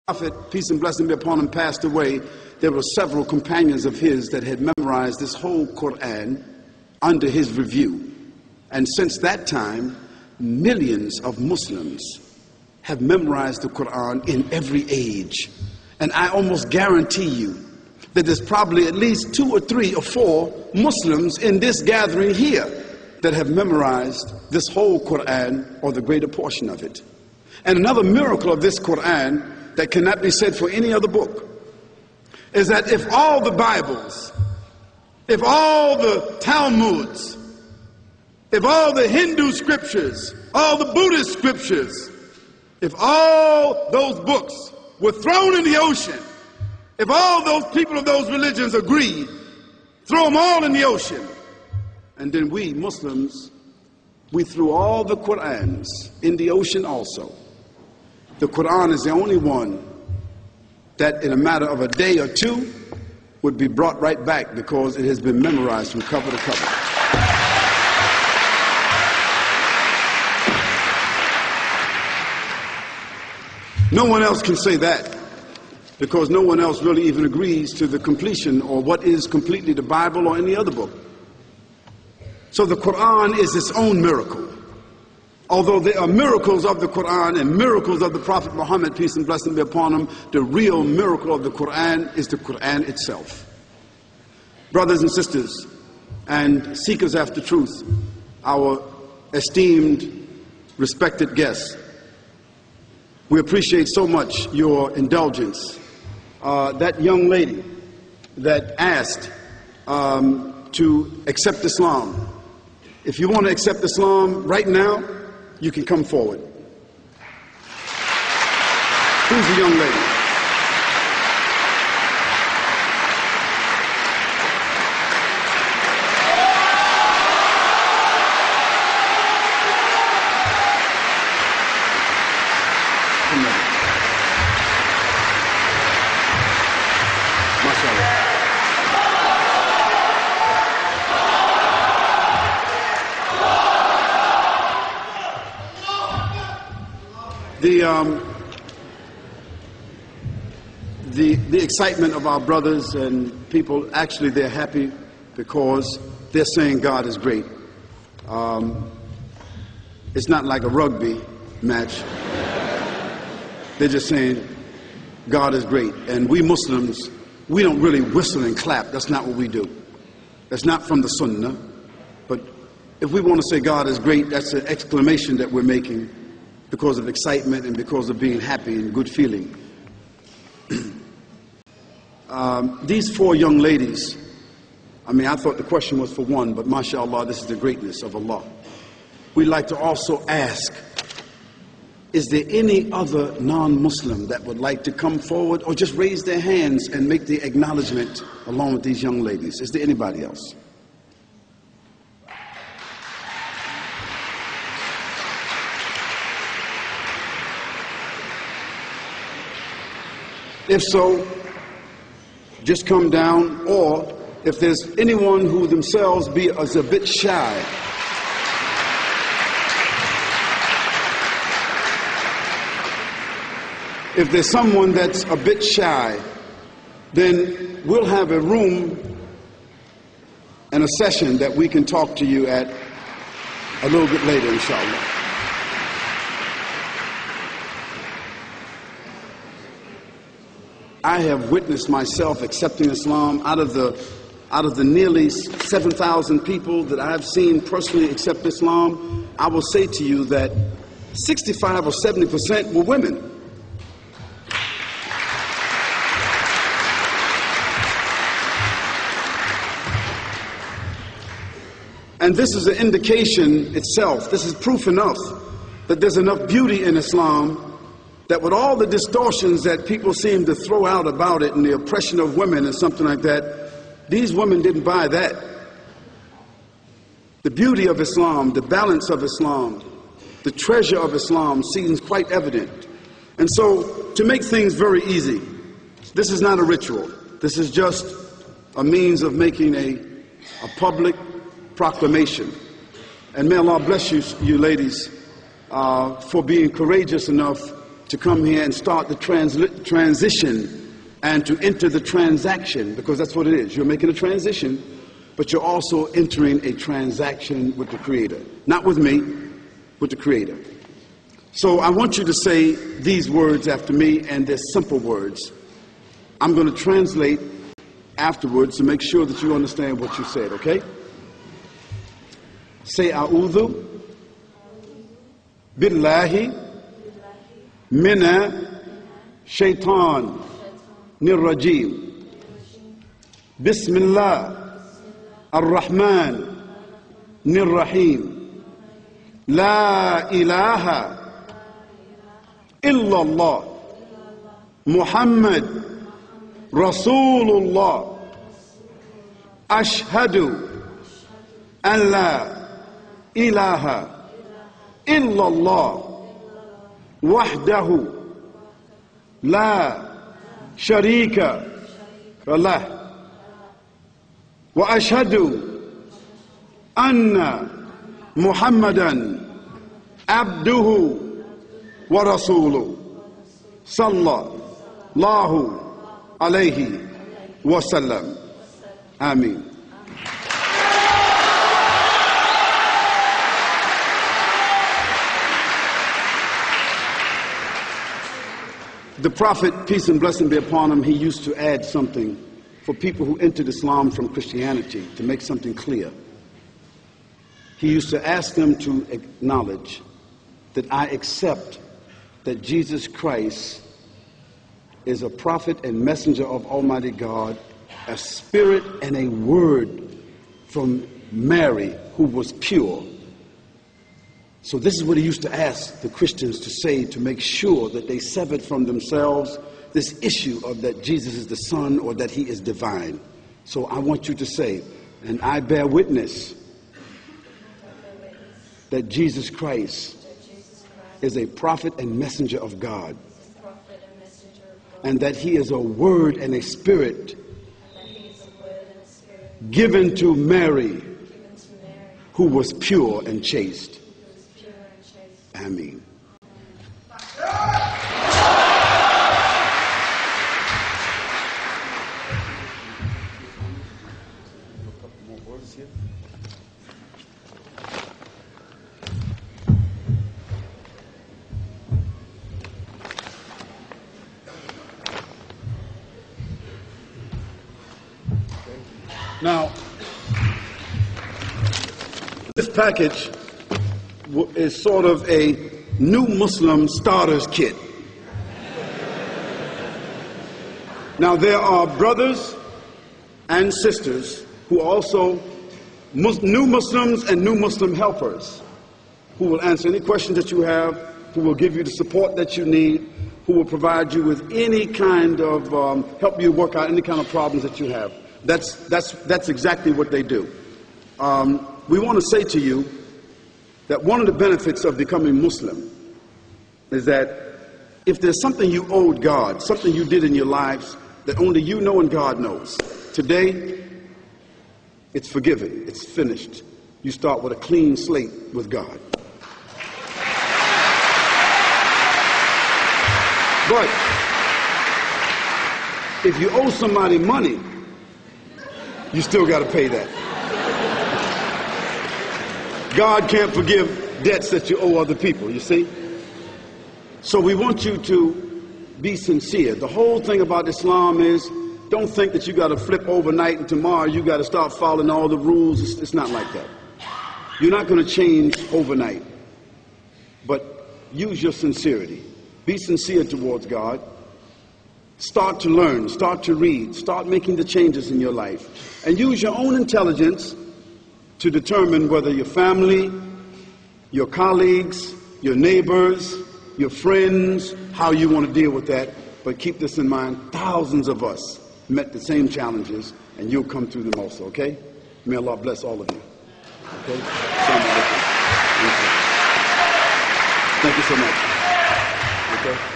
Prophet, peace and blessing be upon him, passed away, there were several companions of his that had memorized this whole Quran under his review. And since that time, millions of Muslims have memorized the Quran in every age. And I almost guarantee you that there's probably at least 2 or 3 or 4 Muslims in this gathering here that have memorized this whole Quran or the greater portion of it. And another miracle of this Quran that cannot be said for any other book is that if all the Bibles, if all the Talmuds, if all the Hindu scriptures, all the Buddhist scriptures, if all those books were thrown in the ocean, if all those people of those religions agreed, throw them all in the ocean, and then we Muslims, we threw all the Qurans in the ocean also. The Quran is the only one that in a matter of a day or 2 would be brought right back because it has been memorized from cover to cover. No one else can say that because no one else really even agrees to the completion or what is completely the Bible or any other book. So the Quran is its own miracle. Although there are miracles of the Quran and miracles of the Prophet Muhammad, peace and blessing be upon him, the real miracle of the Quran is the Quran itself. Brothers and sisters and seekers after truth, our esteemed, respected guests, we appreciate so much your indulgence. That young lady that asked to accept Islam, if you want to accept Islam right now, you can come forward. Who's the young lady? The excitement of our brothers and people, actually they're happy because they're saying God is great. It's not like a rugby match. They're just saying God is great. And we Muslims, we don't really whistle and clap. That's not what we do. That's not from the Sunnah. But if we want to say God is great, that's an exclamation that we're making because of excitement and because of being happy and good feeling. These 4 young ladies, I thought the question was for one, but mashallah, this is the greatness of Allah. We'd like to also ask, is there any other non-Muslim that would like to come forward or just raise their hands and make the acknowledgement along with these young ladies? Is there anybody else? If so, just come down, or if there's anyone who themselves is a bit shy, if there's someone that's a bit shy, then we'll have a room and a session that we can talk to you at a little bit later, inshallah. I have witnessed myself accepting Islam out of the nearly 7,000 people that I've seen personally accept Islam. I will say to you that 65 or 70% were women. And this is an indication itself, this is proof enough that there's enough beauty in Islam that with all the distortions that people seem to throw out about it and the oppression of women and something like that, these women didn't buy that. The beauty of Islam, the balance of Islam, the treasure of Islam seems quite evident. And so, to make things very easy, this is not a ritual. This is just a means of making a public proclamation. And may Allah bless you ladies, for being courageous enough to come here and start the transition and to enter the transaction, because that's what it is. You're making a transition, but you're also entering a transaction with the Creator. Not with me, with the Creator. So I want you to say these words after me, and they're simple words. I'm going to translate afterwards to make sure that you understand what you said, okay? Say A'udhu Billahi Mina Shaitan Nirrajim. Bismillah Ar-Rahman Nirrahim. La ilaha illallah Muhammad Rasulullah. Ashhadu an la ilaha illallah wahdahu la sharika lah. Wa ashhadu anna Muhammadan abduhu wa rasuluhu sallallahu alayhi wa sallam. Ameen. The Prophet, peace and blessing be upon him, he used to add something for people who entered Islam from Christianity to make something clear. He used to ask them to acknowledge that I accept that Jesus Christ is a prophet and messenger of Almighty God, a spirit and a word from Mary, who was pure. So this is what he used to ask the Christians to say to make sure that they severed from themselves this issue of that Jesus is the Son or that he is divine. So I want you to say, and I bear witness that Jesus Christ is a prophet and messenger of God, and that he is a word and a spirit given to Mary, who was pure and chaste. Ameen. Now, this package is sort of a new Muslim starters kit. Now, there are brothers and sisters who are also new Muslims and new Muslim helpers who will answer any questions that you have, who will give you the support that you need, who will provide you with any kind of help you work out any kind of problems that you have. That's exactly what they do. We want to say to you that one of the benefits of becoming Muslim is that if there's something you owed God, something you did in your lives that only you know and God knows, today it's forgiven, it's finished. You start with a clean slate with God. But if you owe somebody money, you still got to pay that. God can't forgive debts that you owe other people, you see? So we want you to be sincere. The whole thing about Islam is, don't think that you got to flip overnight and tomorrow you got to start following all the rules. It's not like that. You're not going to change overnight. But use your sincerity. Be sincere towards God. Start to learn, start to read, start making the changes in your life. And use your own intelligence to determine whether your family, your colleagues, your neighbors, your friends, how you want to deal with that. But keep this in mind, thousands of us met the same challenges, and you'll come through them also, okay? May Allah bless all of you. Okay? Thank you so much. Okay?